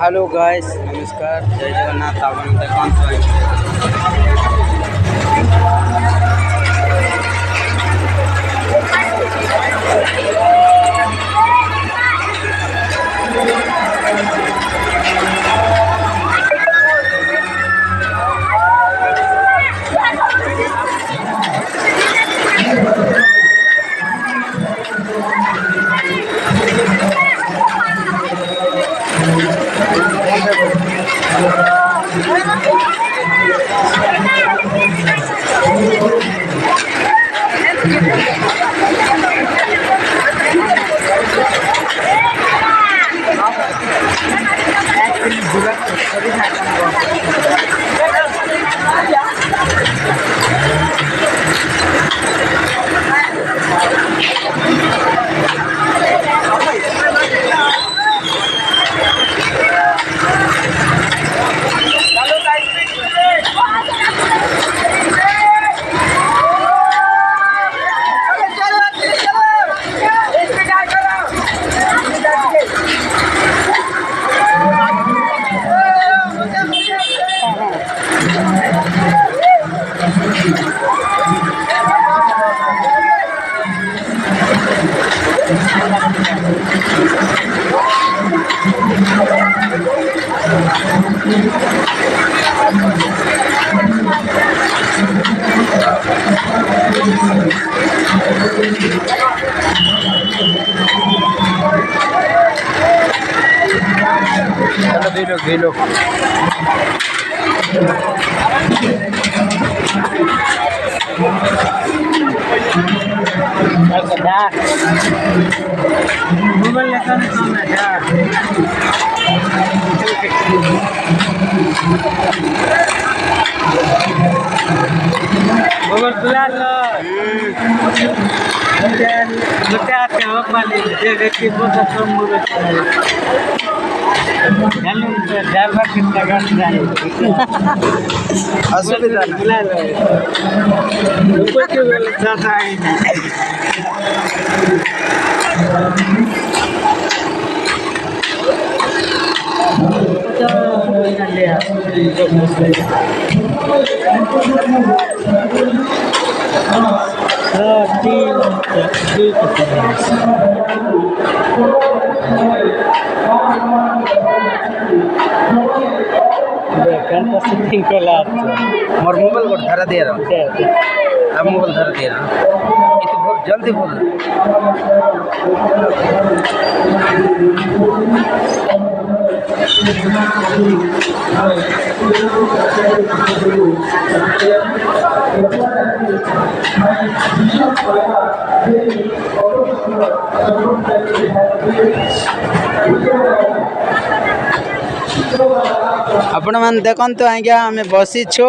Hello guys, नमस्कार, जय जगन्नाथ। आपण देखते दे लो मोबाइल लेकर काम है क्या? मोबाइल बुला लो। बेटा के हक वाले देख के बहुत कम मोबाइल हेलो ड्राइवर कितना गाड़ी जाए असुविधा बुला लो। ऊपर के वाले ज्यादा है मोर मोबाइल को धरा दे रहा हूँ। अब मोबाइल धरा दे रहा हूँ। ये तो बहुत जल्दी बोल आपण मान देखंतु आज्ञा आमे बसी छु।